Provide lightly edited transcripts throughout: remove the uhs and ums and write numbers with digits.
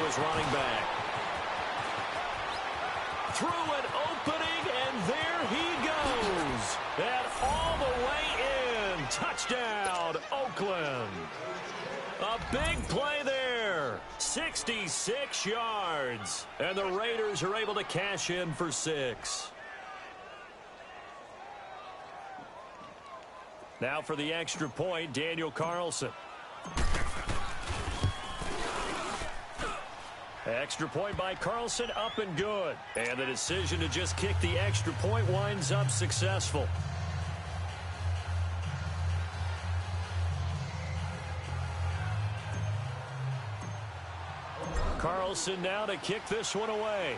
his running back. Through an opening, and there he goes. And all the way in. Touchdown, Oakland. A big play there. 66 yards. And the Raiders are able to cash in for 6. Now for the extra point, Daniel Carlson. Extra point by Carlson, up and good. And the decision to just kick the extra point winds up successful. Carlson now to kick this one away.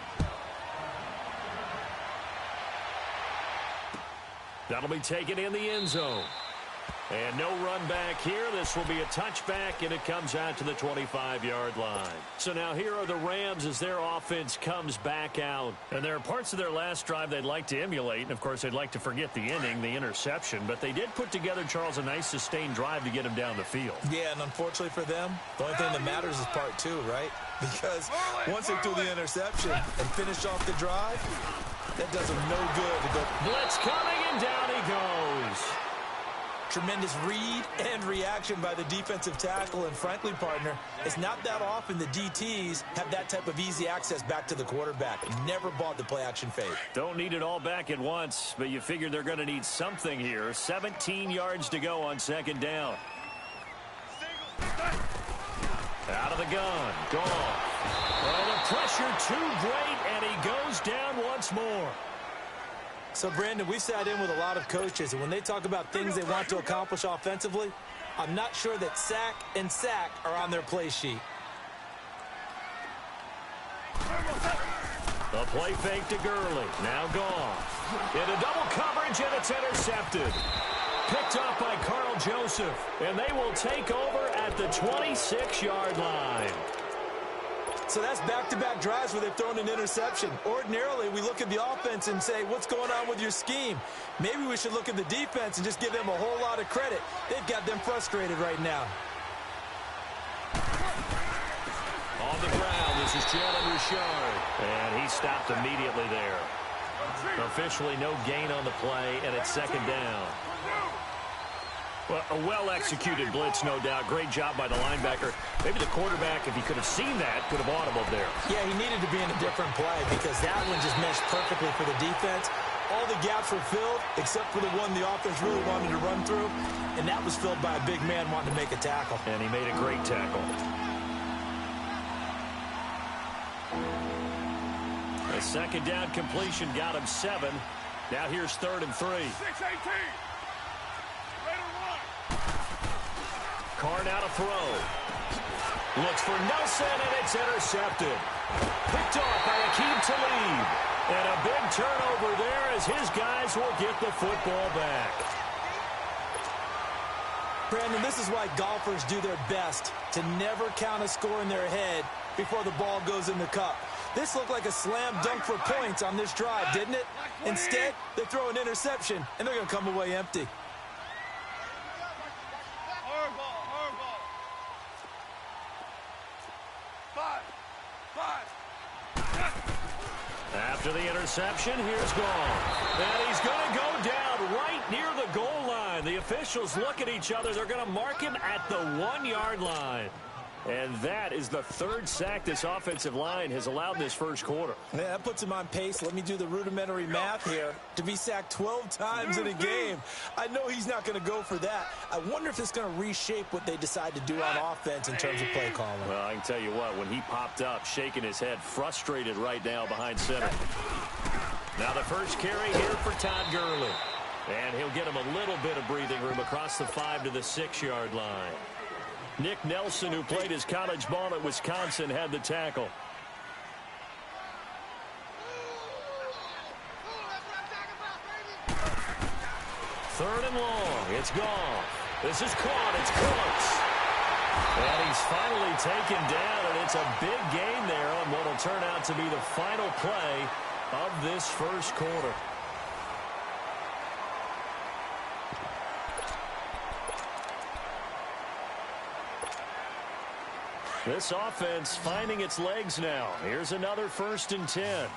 That'll be taken in the end zone. And no run back here. This will be a touchback, and it comes out to the 25-yard line. So now here are the Rams as their offense comes back out. And there are parts of their last drive they'd like to emulate. And, of course, they'd like to forget the inning, the interception. But they did put together, Charles, a nice sustained drive to get him down the field. Yeah, and unfortunately for them, the only thing that matters is part 2, right? Because once they threw the interception and finished off the drive, that does them no good to go. Blitz coming, and down he goes. Tremendous read and reaction by the defensive tackle. And frankly, partner, it's not that often the DTs have that type of easy access back to the quarterback. Never bought the play-action fake. Don't need it all back at once, but you figure they're going to need something here. 17 yards to go on second down. Out of the gun. Gone. Well, the pressure too great, and he goes down once more. So, Brandon, we sat in with a lot of coaches, and when they talk about things they want to accomplish offensively, I'm not sure that sack and sack are on their play sheet. The play fake to Gurley. Now gone. Into double coverage, and it's intercepted. Picked up by Carl Joseph, and they will take over at the 26-yard line. So that's back-to-back drives where they've thrown an interception. Ordinarily, we look at the offense and say, what's going on with your scheme? Maybe we should look at the defense and just give them a whole lot of credit. They've got them frustrated right now. On the ground, this is Jalen Richard. And he stopped immediately there. Officially no gain on the play, and it's second down. Well, a well-executed blitz, no doubt. Great job by the linebacker. Maybe the quarterback, if he could have seen that, could have audibled there. Yeah, he needed to be in a different play because that one just meshed perfectly for the defense. All the gaps were filled except for the one the offense really wanted to run through, and that was filled by a big man wanting to make a tackle. And he made a great tackle. The second down completion got him 7. Now here's 3rd and 3. 6-18. Carr now to throw. Looks for Nelson, and it's intercepted. Picked off by Akeem Talib. And a big turnover there as his guys will get the football back. Brandon, this is why golfers do their best to never count a score in their head before the ball goes in the cup. This looked like a slam dunk for points on this drive, didn't it? Instead, they throw an interception, and they're going to come away empty. After the interception, here's gone. And he's going to go down right near the goal line. The officials look at each other. They're going to mark him at the 1-yard line. And that is the 3rd sack this offensive line has allowed in this first quarter. Yeah, that puts him on pace. Let me do the rudimentary math here. To be sacked 12 times in a game, I know he's not going to go for that. I wonder if it's going to reshape what they decide to do on offense in terms of play calling. Well, I can tell you what, when he popped up, shaking his head, frustrated right now behind center. Now the first carry here for Todd Gurley. And he'll get him a little bit of breathing room across the 5 to the 6-yard line. Nick Nelson, who played his college ball at Wisconsin, had the tackle. Third and long. It's gone. This is caught. It's close. And he's finally taken down, and it's a big gain there on what will turn out to be the final play of this first quarter. This offense finding its legs now. Here's another 1st and 10.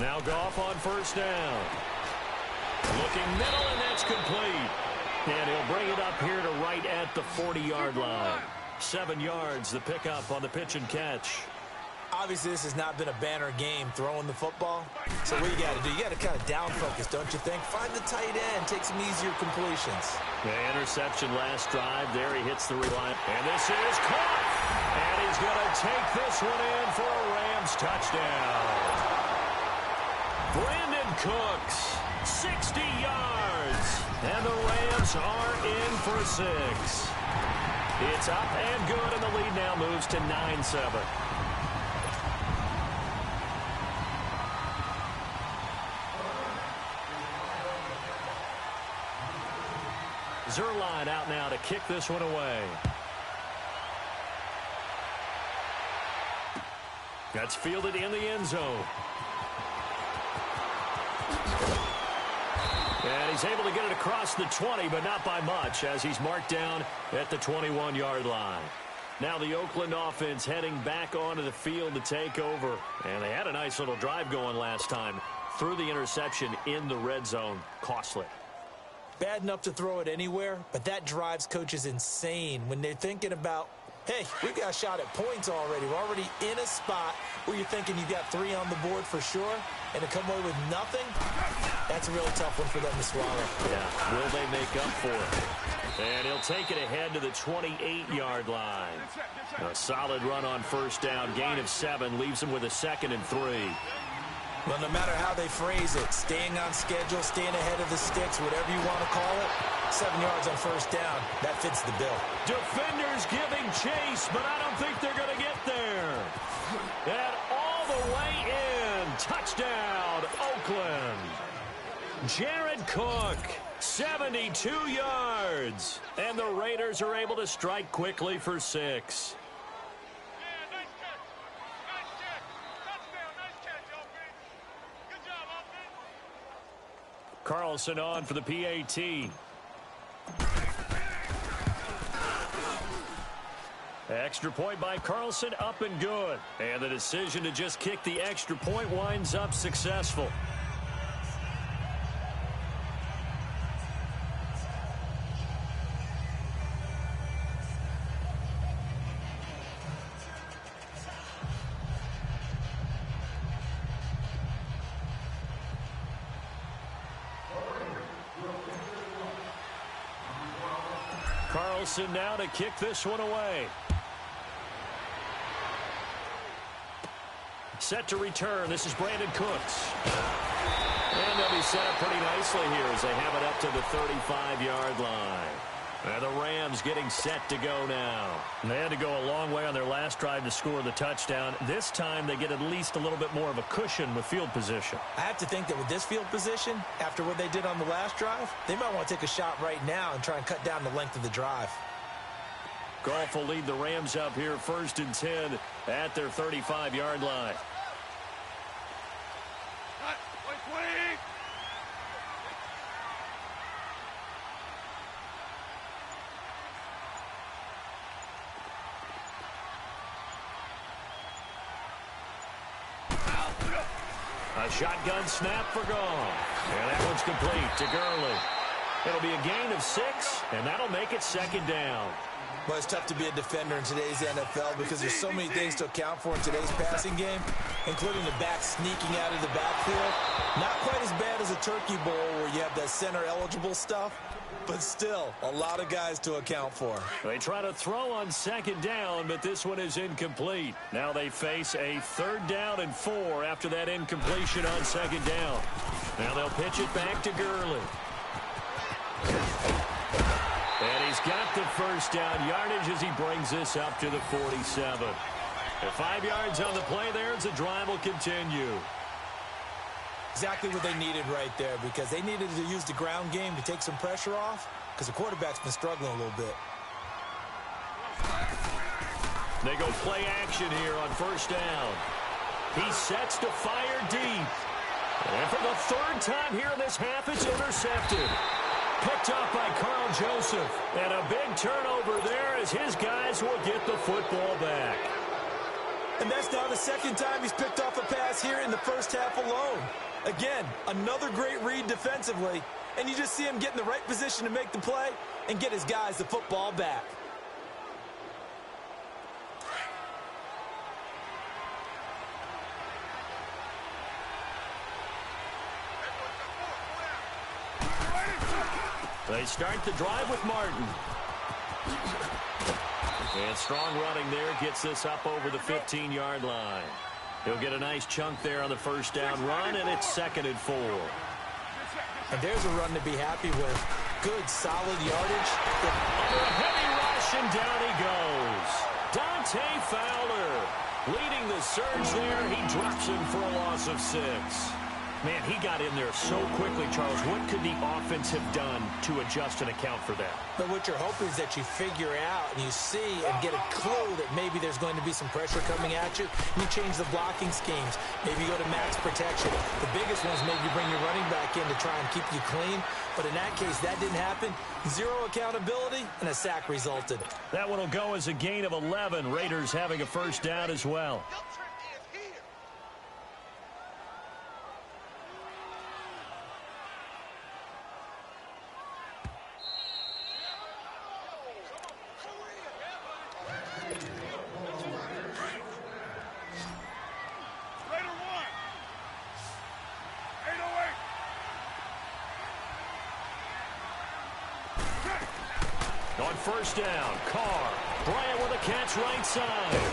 Now Goff on 1st down. Looking middle, and that's complete. And he'll bring it up here to right at the 40-yard line. 7 yards, the pickup on the pitch and catch. Obviously, this has not been a banner game throwing the football. So what you got to do, you got to kind of down focus, don't you think? Find the tight end, take some easier completions. The interception last drive. There he hits the reline. And this is caught. And he's going to take this one in for a Rams touchdown. Brandon Cooks, 60 yards. And the Rams are in for 6. It's up and good, and the lead now moves to 9-7. Zerline out now to kick this one away. That's fielded in the end zone. And he's able to get it across the 20, but not by much, as he's marked down at the 21-yard line. Now the Oakland offense heading back onto the field to take over. And they had a nice little drive going last time. Threw the interception in the red zone. Costly. Bad enough to throw it anywhere, but that drives coaches insane when they're thinking about, hey, we've got a shot at points already. We're already in a spot where you're thinking you've got 3 on the board for sure, and to come away with nothing, that's a really tough one for them to swallow. Yeah, will they make up for it? And he'll take it ahead to the 28-yard line. A solid run on 1st down. Gain of 7 leaves him with a 2nd and 3. Well, no matter how they phrase it, staying on schedule, staying ahead of the sticks, whatever you want to call it, 7 yards on 1st down, that fits the bill. Defenders giving chase, but I don't think they're going to get there. And all the way in. Touchdown, Oakland. Jared Cook, 72 yards. And the Raiders are able to strike quickly for 6. Carlson on for the PAT. Extra point by Carlson, up and good. And the decision to just kick the extra point winds up successful. Carlson now to kick this one away. Set to return. This is Brandon Cooks. And they'll be set up pretty nicely here as they have it up to the 35-yard line. And the Rams getting set to go now. They had to go a long way on their last drive to score the touchdown. This time they get at least a little bit more of a cushion with field position. I have to think that with this field position, after what they did on the last drive, they might want to take a shot right now and try and cut down the length of the drive. Goff will lead the Rams up here 1st and 10 at their 35-yard line. A shotgun snap for Goff. And that one's complete to Gurley. It'll be a gain of 6, and that'll make it 2nd down. Well, it's tough to be a defender in today's NFL because there's so many things to account for in today's passing game, including the back sneaking out of the backfield. Not quite as bad as a turkey bowl where you have that center-eligible stuff, but still a lot of guys to account for. They try to throw on 2nd down, but this one is incomplete. Now they face a 3rd down and 4 after that incompletion on 2nd down. Now they'll pitch it back to Gurley. And he's got the 1st down yardage as he brings this up to the 47. At 5 yards on the play there, as the drive will continue. Exactly what they needed right there, because they needed to use the ground game to take some pressure off, because the quarterback's been struggling a little bit. They go play action here on 1st down. He sets to fire deep. And for the 3rd time here in this half, it's intercepted. Picked up by Carl Joseph. And a big turnover there as his guys will get the football back. And that's now the second time he's picked off a pass here in the first half alone. Again, another great read defensively. And you just see him get in the right position to make the play and get his guys the football back. They start the drive with Martin. And strong running there gets this up over the 15-yard line. He'll get a nice chunk there on the first down run, and it's 2nd and 4. And there's a run to be happy with. Good, solid yardage. Under a heavy rush, and down he goes. Dante Fowler leading the surge there. He drops him for a loss of 6. Man, he got in there so quickly, Charles. What could the offense have done to adjust and account for that? But what you're hoping is that you figure out and you see and get a clue that maybe there's going to be some pressure coming at you. And you change the blocking schemes. Maybe you go to max protection. The biggest one is maybe you bring your running back in to try and keep you clean. But in that case, that didn't happen. 0 accountability, and a sack resulted. That one will go as a gain of 11. Raiders having a first down as well. On first down, Carr. Bryant with a catch right side.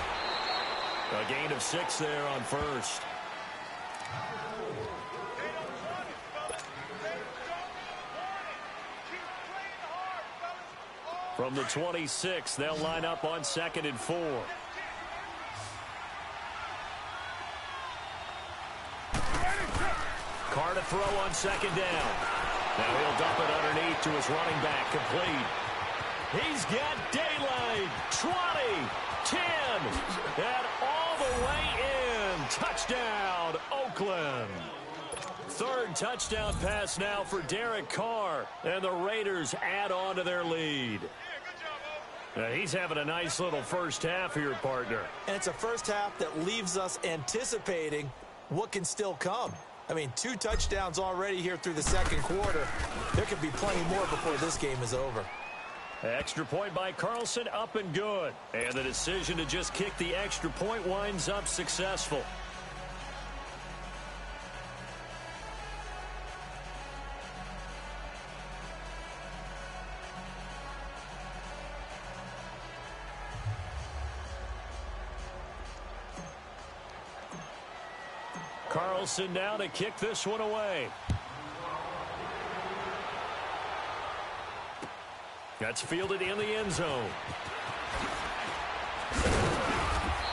A gain of 6 there on first. From the 26, they'll line up on 2nd and 4. Carr to throw on 2nd down. Now he'll dump it underneath to his running back, complete. He's got daylight. 20, 10, and all the way in. Touchdown, Oakland. 3rd touchdown pass now for Derek Carr, and the Raiders add on to their lead. He's having a nice little first half here, partner. And it's a first half that leaves us anticipating what can still come. I mean, 2 touchdowns already here through the second quarter. There could be plenty more before this game is over. Extra point by Carlson, up and good. And the decision to just kick the extra point winds up successful. Carlson now to kick this one away. That's fielded in the end zone.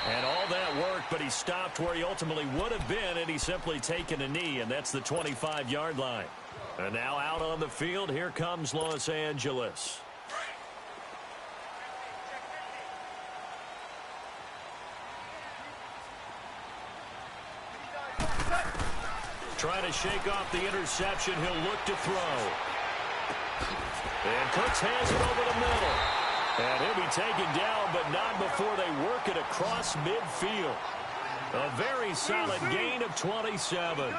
And all that work, but he stopped where he ultimately would have been, and he's simply taken a knee, and that's the 25-yard line. And now out on the field, here comes Los Angeles. Trying to shake off the interception, he'll look to throw. And Cooks has it over the middle. And he'll be taken down, but not before they work it across midfield. A very solid gain of 27.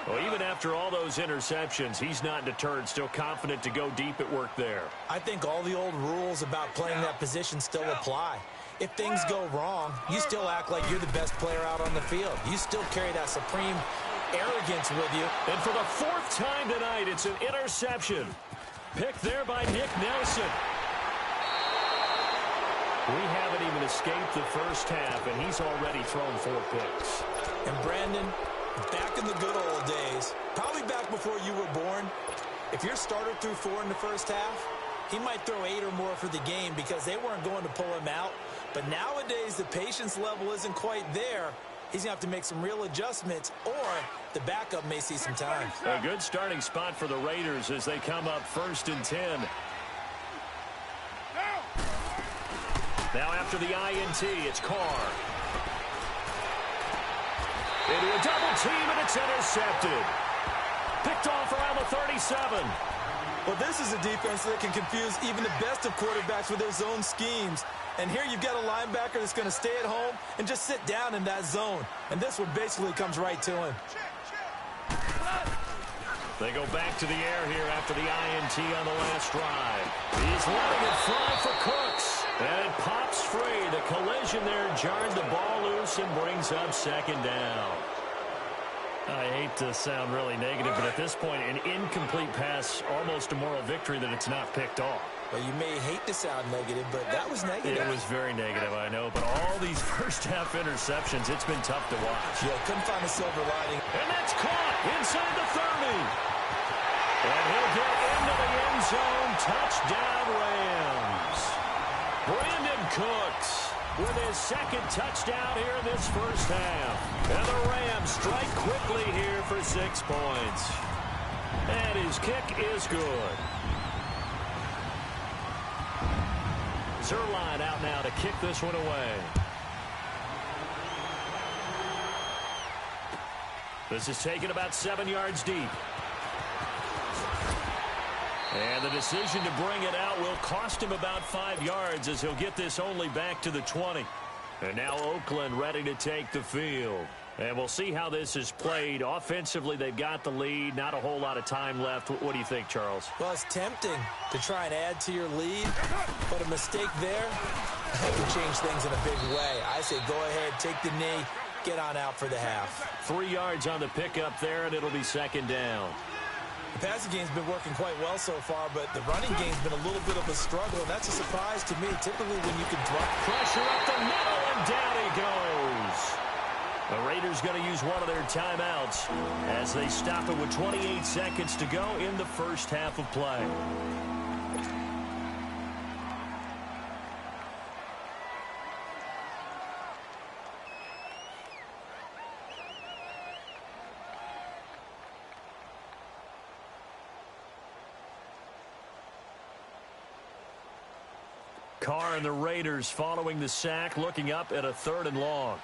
Well, even after all those interceptions, he's not deterred, still confident to go deep at work there. I think all the old rules about playing that position still apply. If things go wrong, you still act like you're the best player out on the field. You still carry that supreme arrogance with you. And for the 4th time tonight, it's an interception. Picked there by Nick Nelson. We haven't even escaped the first half, and he's already thrown 4 picks. And Brandon, back in the good old days, probably back before you were born, if your starter threw 4 in the first half, he might throw 8 or more for the game because they weren't going to pull him out. But nowadays, the patience level isn't quite there. He's going to have to make some real adjustments, or the backup may see some time. A good starting spot for the Raiders as they come up 1st and 10. Now after the INT, it's Carr. Into a double team, and it's intercepted. Picked off around the 37. Well, this is a defense that can confuse even the best of quarterbacks with their zone schemes. And here you've got a linebacker that's going to stay at home and just sit down in that zone. And this one basically comes right to him. They go back to the air here after the INT on the last drive. He's letting it fly for Cooks. And it pops free. The collision there jarred the ball loose and brings up second down. I hate to sound really negative, but at this point, an incomplete pass, almost a moral victory that it's not picked off. Well, you may hate to sound negative, but that was negative. It was very negative, I know. But all these first-half interceptions, it's been tough to watch. Yeah, couldn't find a silver lining. And that's caught inside the 30. And he'll get into the end zone. Touchdown, Rams. Brandon Cooks with his second touchdown here in this first half. And the Rams strike quickly here for 6 points. And his kick is good. Zerline out now to kick this one away. This is taken about 7 yards deep. And the decision to bring it out will cost him about 5 yards as he'll get this only back to the 20. And now Oakland ready to take the field. And we'll see how this is played. Offensively, they've got the lead. Not a whole lot of time left. What do you think, Charles? Well, it's tempting to try and add to your lead, but a mistake there can change things in a big way. I say go ahead, take the knee, get on out for the half. 3 yards on the pickup there, and it'll be second down. The passing game's been working quite well so far, but the running game's been a little bit of a struggle, and that's a surprise to me. Typically when you can drop pressure up the middle, and down he goes. The Raiders going to use one of their timeouts as they stop it with 28 seconds to go in the first half of play. Carr and the Raiders following the sack, looking up at a 3rd and long.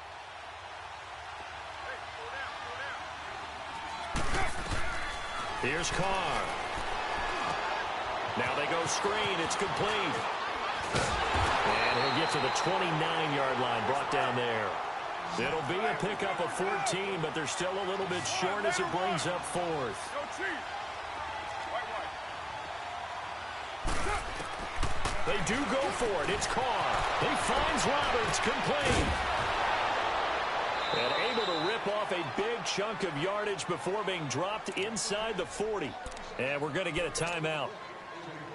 Here's Carr. Now they go screen. It's complete. And he'll get to the 29-yard line, brought down there. It'll be a pickup of 14, but they're still a little bit short as it brings up 4th. They do go for it. It's Carr. He finds Roberts, complete. And able to rip off a big chunk of yardage before being dropped inside the 40. And we're going to get a timeout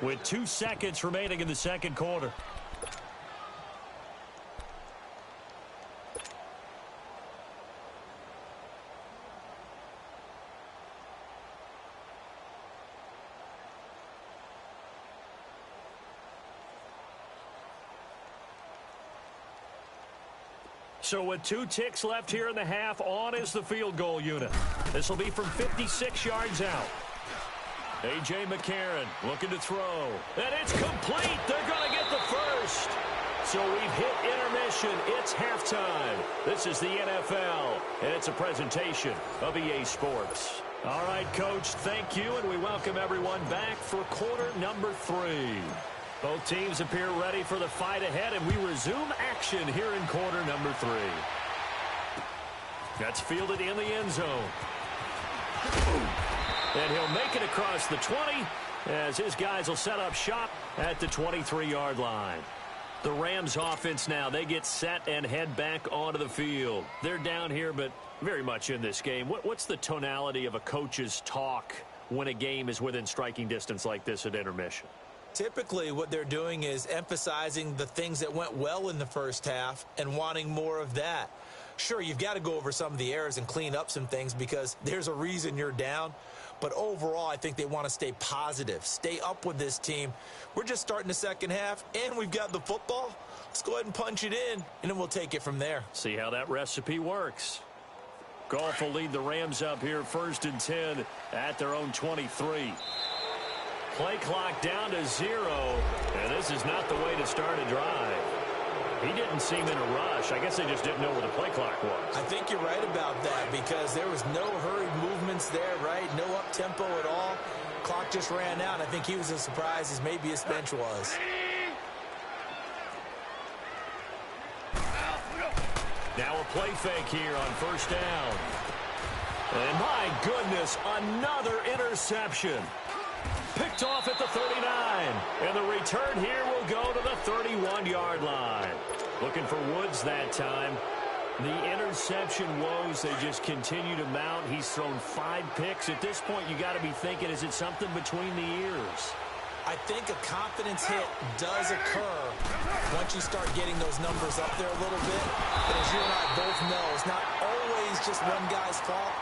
with 2 seconds remaining in the second quarter. So with 2 ticks left here in the half, on is the field goal unit. This will be from 56 yards out. A.J. McCarron looking to throw. And it's complete. They're going to get the first. So we've hit intermission. It's halftime. This is the NFL, and it's a presentation of EA Sports. All right, Coach, thank you, and we welcome everyone back for quarter number 3. Both teams appear ready for the fight ahead, and we resume action here in quarter number 3. That's fielded in the end zone. And he'll make it across the 20 as his guys will set up shop at the 23-yard line. The Rams offense now, they get set and head back onto the field. They're down here, but very much in this game. What's the tonality of a coach's talk when a game is within striking distance like this at intermission? Typically, what they're doing is emphasizing the things that went well in the first half and wanting more of that. Sure, you've got to go over some of the errors and clean up some things because there's a reason you're down. But overall, I think they want to stay positive, stay up with this team. We're just starting the second half, and we've got the football. Let's go ahead and punch it in, and then we'll take it from there. See how that recipe works. Goff will lead the Rams up here 1st and 10 at their own 23. Play clock down to 0, and this is not the way to start a drive. He didn't seem in a rush. I guess they just didn't know where the play clock was. I think you're right about that because there was no hurried movements there, right? No up-tempo at all. clock just ran out. I think he was as surprised as maybe his bench was. Now a play fake here on first down. And my goodness, another interception. Picked off at the 39. And the return here will go to the 31-yard line. Looking for Woods that time. The interception woes, they just continue to mount. He's thrown 5 picks. At this point, you got to be thinking, is it something between the ears? I think a confidence hit does occur once you start getting those numbers up there a little bit. But as you and I both know, it's not always just one guy's fault.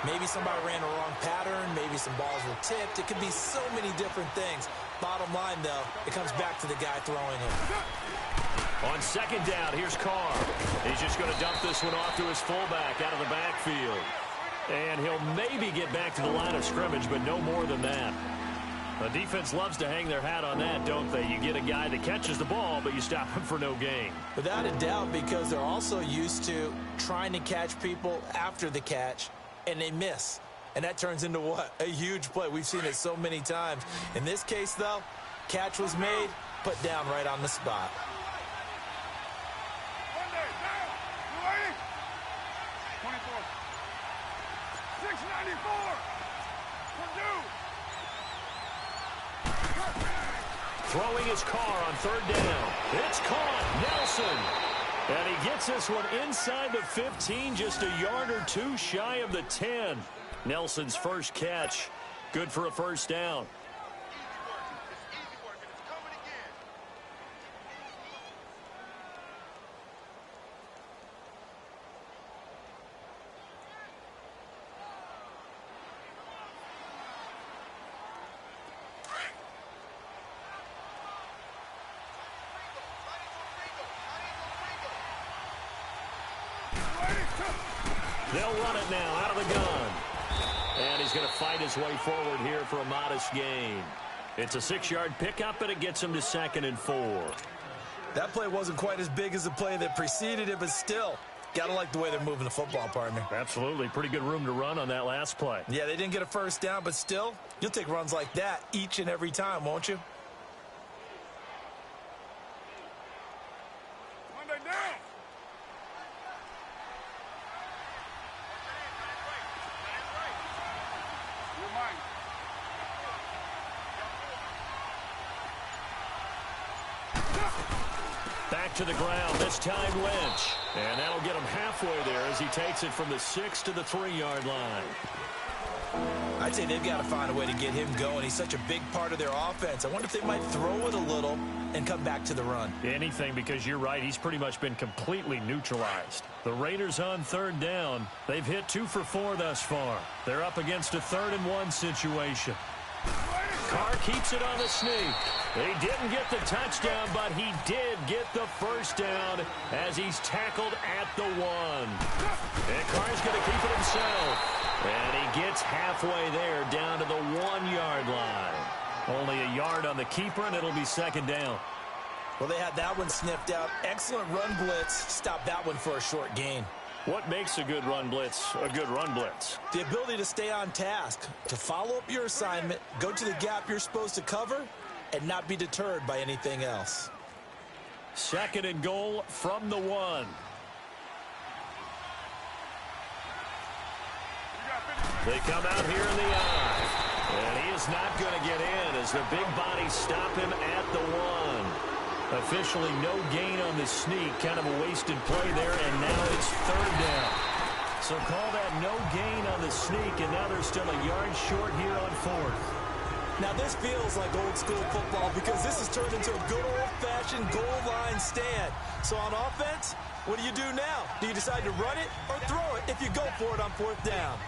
Maybe somebody ran a wrong pattern. Maybe some balls were tipped. It could be so many different things. Bottom line, though, it comes back to the guy throwing it. On second down, here's Carr. He's just going to dump this one off to his fullback out of the backfield. And he'll maybe get back to the line of scrimmage, but no more than that. The defense loves to hang their hat on that, don't they? You get a guy that catches the ball, but you stop him for no gain. Without a doubt, because they're also used to trying to catch people after the catch, and they miss. And that turns into what? A huge play. We've seen it so many times. In this case, though, catch was made, put down right on the spot. Throwing his Carr on third down. It's caught. Nelson. And he gets this one inside the 15, just a yard or two shy of the 10. Nelson's first catch. Good for a first down. They'll run it now out of the gun. And he's going to fight his way forward here for a modest gain. It's a 6-yard pickup, and it gets him to 2nd and 4. That play wasn't quite as big as the play that preceded it, but still, got to like the way they're moving the football, partner. Absolutely. Pretty good room to run on that last play. Yeah, they didn't get a first down, but still, you'll take runs like that each and every time, won't you? Back to the ground, this time Lynch. And that'll get him halfway there as he takes it from the 6 to the 3-yard line. I'd say they've got to find a way to get him going. He's such a big part of their offense. I wonder if they might throw it a little and come back to the run. Anything, because you're right, he's pretty much been completely neutralized. The Raiders on third down. They've hit 2 for 4 thus far. They're up against a 3rd and 1 situation. Carr keeps it on the sneak. He didn't get the touchdown, but he did get the first down as he's tackled at the 1. And Carr's going to keep it himself. And he gets halfway there down to the 1-yard line. Only a yard on the keeper, and it'll be 2nd down. Well, they had that one sniffed out. Excellent run blitz. Stopped that one for a short gain. What makes a good run blitz a good run blitz? The ability to stay on task, to follow up your assignment, go to the gap you're supposed to cover, and not be deterred by anything else. 2nd and goal from the 1. They come out here in the eye. And he is not going to get in as the big bodies stop him at the 1. Officially no gain on the sneak. Kind of a wasted play there, and now it's 3rd down. So call that no gain on the sneak, and now they're still a yard short here on 4th. Now this feels like old school football because this has turned into a good old-fashioned goal line stand. So on offense, what do you do now? Do you decide to run it or throw it if you go for it on 4th down?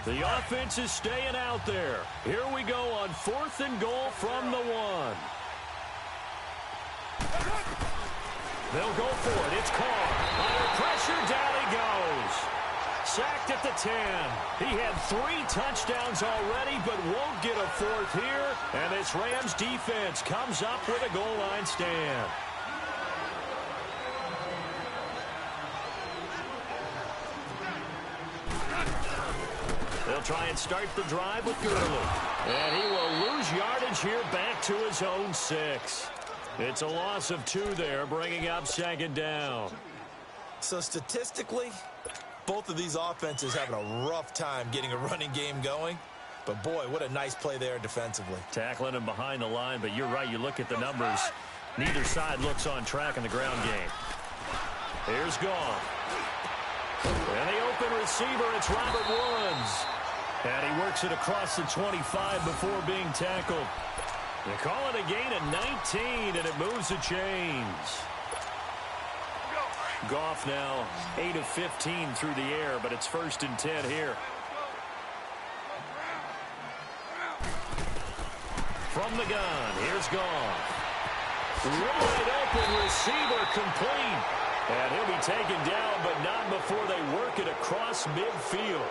The offense is staying out there. Here we go on 4th and goal from the 1. They'll go for it. It's Carr. Under pressure, down he goes. Sacked at the 10. He had 3 touchdowns already, but won't get a 4th here. And this Rams defense comes up with a goal line stand. try and start the drive with Gurley. And he will lose yardage here back to his own 6. It's a loss of 2 there, bringing up 2nd down. So statistically, both of these offenses having a rough time getting a running game going. But, boy, what a nice play there defensively. Tackling him behind the line, but you're right. You look at the numbers. Neither side looks on track in the ground game. Here's Goff. And the open receiver, it's Robert Woods. And he works it across the 25 before being tackled. They call it a gain of 19, and it moves the chains. Goff now 8 of 15 through the air, but it's 1st and 10 here. From the gun, here's Goff. Wide open receiver complete. And he'll be taken down, but not before they work it across midfield.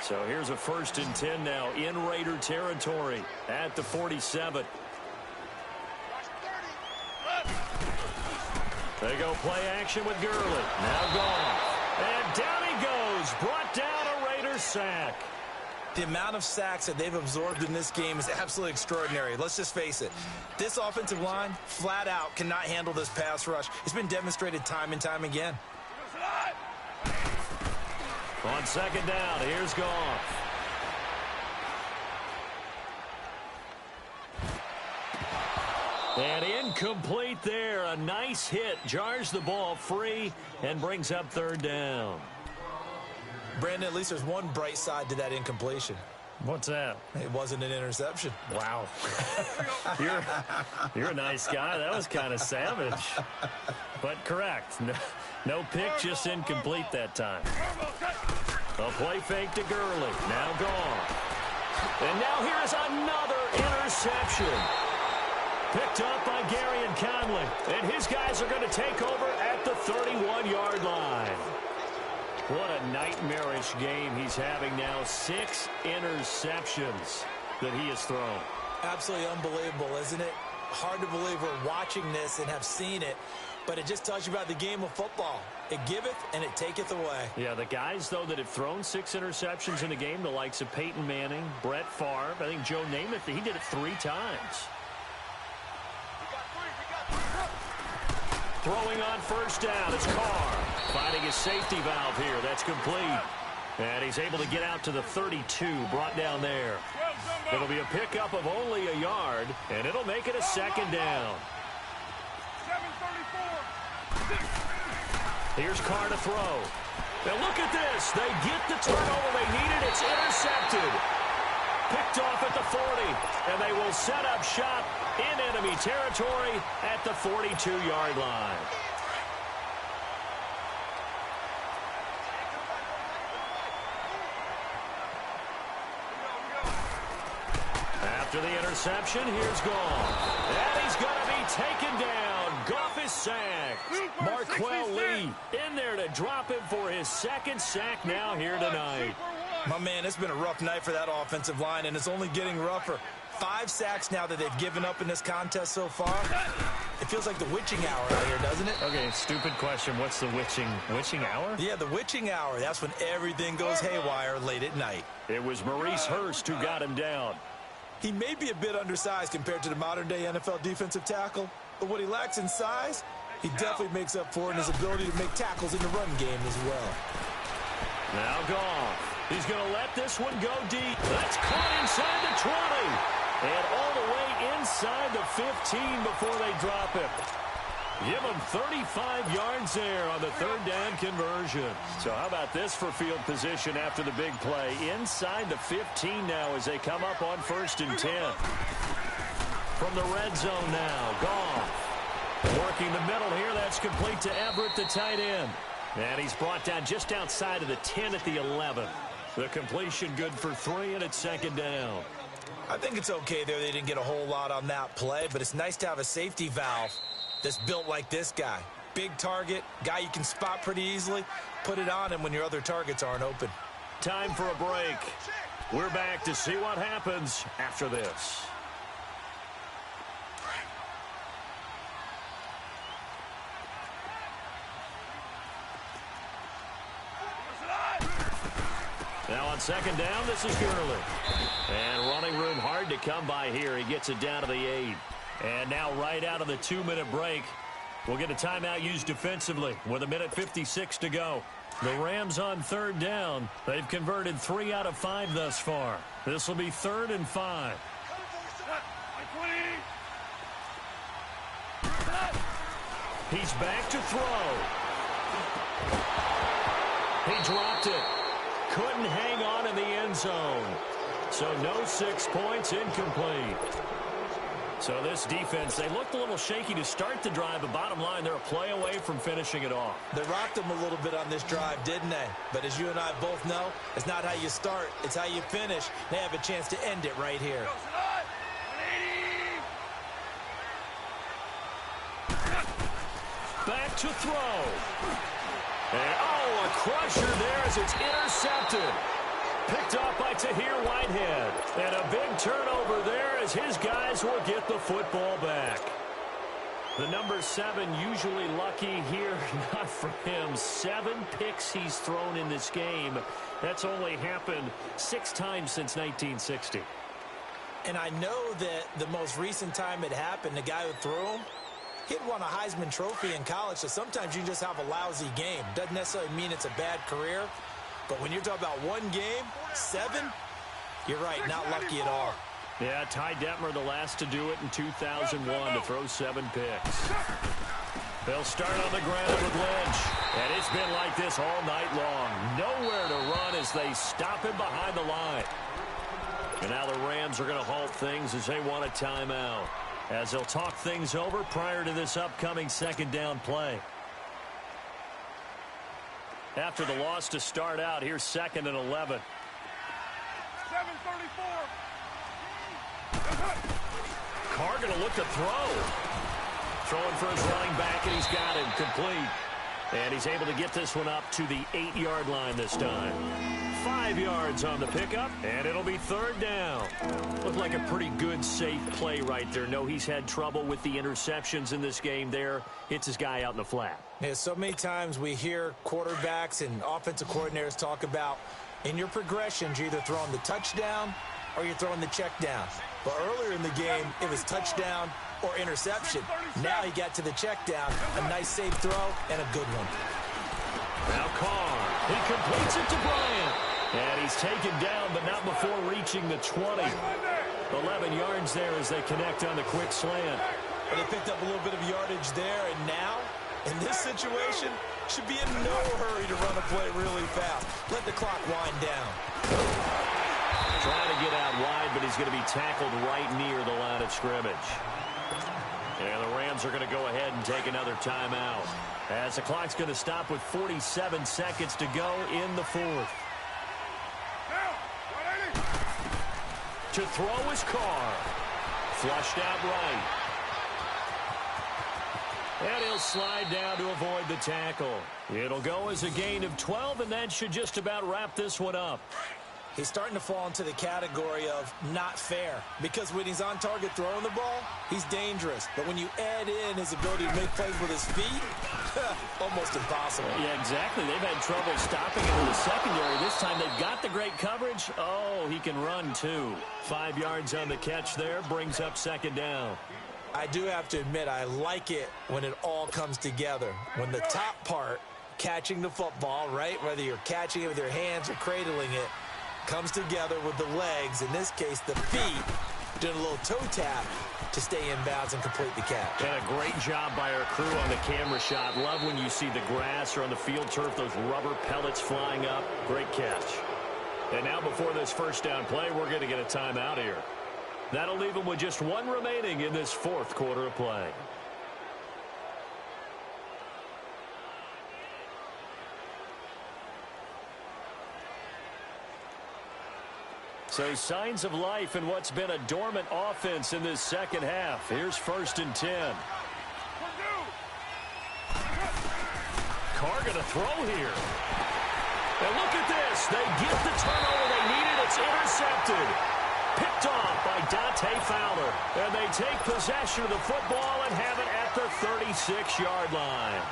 So here's a 1st and 10 now in Raider territory at the 47. They go play action with Gurley. Now Goff. And down he goes. Brought down a Raider sack. The amount of sacks that they've absorbed in this game is absolutely extraordinary. Let's just face it. This offensive line, flat out, cannot handle this pass rush. It's been demonstrated time and time again. On 2nd down, here's Goff. And incomplete there. A nice hit. Jars the ball free and brings up 3rd down. Brandon, at least there's one bright side to that incompletion. What's that? It wasn't an interception. Wow. You're a nice guy. That was kind of savage. But correct. No pick, just incomplete that time. A play fake to Gurley. Now Goff. And now here's another interception. Picked up by Gary and Conley. And his guys are going to take over at the 31-yard line. What a nightmarish game he's having now. 6 interceptions that he has thrown. Absolutely unbelievable, isn't it? Hard to believe we're watching this and have seen it, but it just tells you about the game of football. It giveth and it taketh away. Yeah, the guys, though, that have thrown 6 interceptions in a game, the likes of Peyton Manning, Brett Favre, I think Joe Namath, he did it 3 times. Throwing on 1st down, it's Carr. Finding his safety valve here. That's complete. And he's able to get out to the 32, brought down there. It'll be a pickup of only a yard, and it'll make it a 2nd down. Here's Carr to throw. Now look at this. They get the turnover they needed. It's intercepted. Picked off at the 40, and they will set up shop in enemy territory at the 42-yard line. After the interception, here's Goff. And he's going to be taken down. Goff is sacked. Marquell Lee in there to drop him for his 2nd sack now here tonight. My man, it's been a rough night for that offensive line, and it's only getting rougher. 5 sacks now that they've given up in this contest so far. It feels like the witching hour out here, doesn't it? Okay, stupid question. What's the witching hour? Yeah, the witching hour. That's when everything goes haywire late at night. It was Maurice Hurst who got him down. He may be a bit undersized compared to the modern-day NFL defensive tackle, but what he lacks in size, he definitely makes up for in his ability to make tackles in the run game as well. Now Goff. He's going to let this one go deep. That's caught inside the 20. And all the way inside the 15 before they drop it. Give him 35 yards there on the 3rd down conversion. So how about this for field position after the big play? Inside the 15 now as they come up on 1st and 10. From the red zone now, Goff. Working the middle here, that's complete to Everett, the tight end. And he's brought down just outside of the 10 at the 11. The completion good for 3, and it's 2nd down. I think it's okay there. They didn't get a whole lot on that play, but it's nice to have a safety valve that's built like this guy. Big target, guy you can spot pretty easily. Put it on him when your other targets aren't open. Time for a break. We're back to see what happens after this. Now on second down, this is Gurley. And running room hard to come by here. He gets it down to the 8. And now right out of the 2-minute break, we'll get a timeout used defensively with 1:56 to go. The Rams on third down. They've converted 3 out of 5 thus far. This will be 3rd and 5. He's back to throw. He dropped it. Couldn't hang on in the end zone. So no 6 points, incomplete. So this defense, they looked a little shaky to start the drive, but bottom line, they're a play away from finishing it off. They rocked them a little bit on this drive, didn't they? But as you and I both know, it's not how you start, it's how you finish. They have a chance to end it right here. Back to throw. And, oh, a crusher there as it's intercepted. Picked off by Tahir Whitehead. And a big turnover there as his guys will get the football back. The number 7 usually lucky here. Not for him. 7 picks he's thrown in this game. That's only happened 6 times since 1960. And I know that the most recent time it happened, the guy who threw him, he'd won a Heisman Trophy in college, so sometimes you just have a lousy game. Doesn't necessarily mean it's a bad career. But when you're talking about 1 game, 7, you're right, not lucky at all. Yeah, Ty Detmer the last to do it in 2001 to throw 7 picks. They'll start on the ground with Lynch. And it's been like this all night long. Nowhere to run as they stop him behind the line. And now the Rams are going to halt things as they want a timeout, as they'll talk things over prior to this upcoming second down play. After the loss to start out, here's 2nd and 11. 7:34. Carr going to look to throw. Throwing for his running back, and he's got him complete. And he's able to get this one up to the 8-yard line this time. 5 yards on the pickup, and it'll be 3rd down. Looked like a pretty good, safe play right there. No, he's had trouble with the interceptions in this game there. Hits his guy out in the flat. Yeah, so many times we hear quarterbacks and offensive coordinators talk about, in your progressions, you're either throwing the touchdown or you're throwing the check down. But earlier in the game, it was touchdown or interception. Now he got to the check down, a nice safe throw, and a good one. Now Carr, he completes it to Bryant. And he's taken down, but not before reaching the 20. 11 yards there as they connect on the quick slant. They picked up a little bit of yardage there, and now, in this situation, should be in no hurry to run a play really fast. Let the clock wind down. Trying to get out wide, but he's going to be tackled right near the line of scrimmage. And the Rams are going to go ahead and take another timeout, as the clock's going to stop with 47 seconds to go in the 4th. To throw is Carr. Flushed out right. And he'll slide down to avoid the tackle. It'll go as a gain of 12, and that should just about wrap this one up. He's starting to fall into the category of not fair, because when he's on target throwing the ball, he's dangerous. But when you add in his ability to make plays with his feet, almost impossible. Yeah, exactly. They've had trouble stopping him in the secondary. This time they've got the great coverage. Oh, he can run too. 5 yards on the catch there, brings up 2nd down. I do have to admit, I like it when it all comes together. When the top part, catching the football, right, whether you're catching it with your hands or cradling it, comes together with the legs, in this case the feet, doing a little toe tap to stay in bounds and complete the catch. And a great job by our crew on the camera shot. Love when you see the grass or on the field turf, those rubber pellets flying up. Great catch. And now before this first down play, we're going to get a timeout here. That'll leave them with just 1 remaining in this 4th quarter of play. So signs of life in what's been a dormant offense in this second half. Here's 1st and 10. Carr going to throw here. And look at this. They get the turnover they needed. It's intercepted. Picked off by Dante Fowler. And they take possession of the football and have it at the 36-yard line.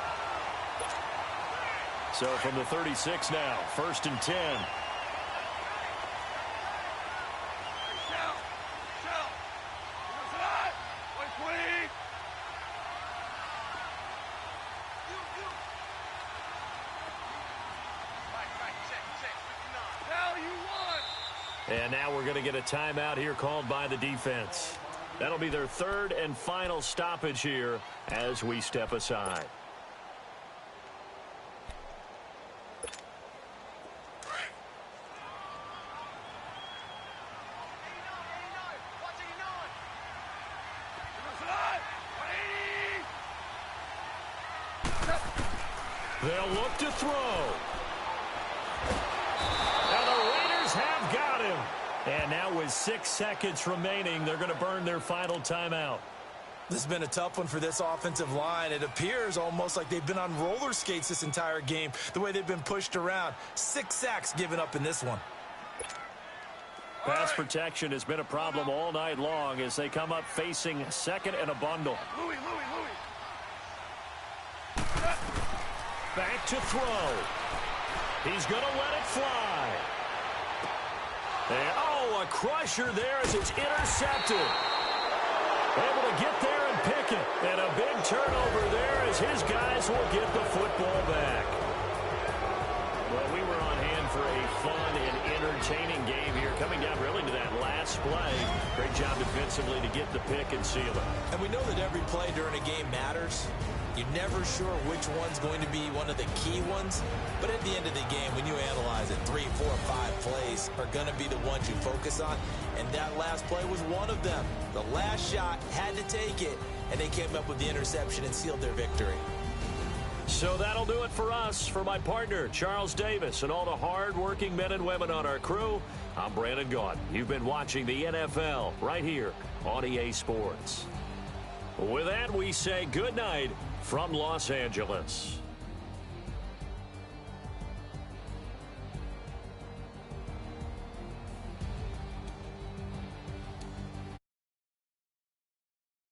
So from the 36 now, 1st and 10. And now we're going to get a timeout here called by the defense. That'll be their third and final stoppage here as we step aside. They'll look to throw. And the Raiders have got him. And now with 6 seconds remaining, they're going to burn their final timeout. This has been a tough one for this offensive line. It appears almost like they've been on roller skates this entire game, the way they've been pushed around. 6 sacks given up in this one. Pass protection has been a problem all night long as they come up facing second and a bundle. Back to throw. He's going to let it fly. And, oh, a crusher there as it's intercepted. Able to get there and pick it. And a big turnover there as his guys will get the football back. Well, we were on hand for a fun and entertaining game here, coming down really to that last play. Great job defensively to get the pick and seal it. And we know that every play during a game matters. You're never sure which one's going to be one of the key ones. But at the end of the game, when you analyze it, 3, 4, 5 plays are going to be the ones you focus on. And that last play was one of them. The last shot had to take it, and they came up with the interception and sealed their victory. So that'll do it for us. For my partner, Charles Davis, and all the hard-working men and women on our crew, I'm Brandon Gaudin. You've been watching the NFL right here on EA Sports. With that, we say good night from Los Angeles.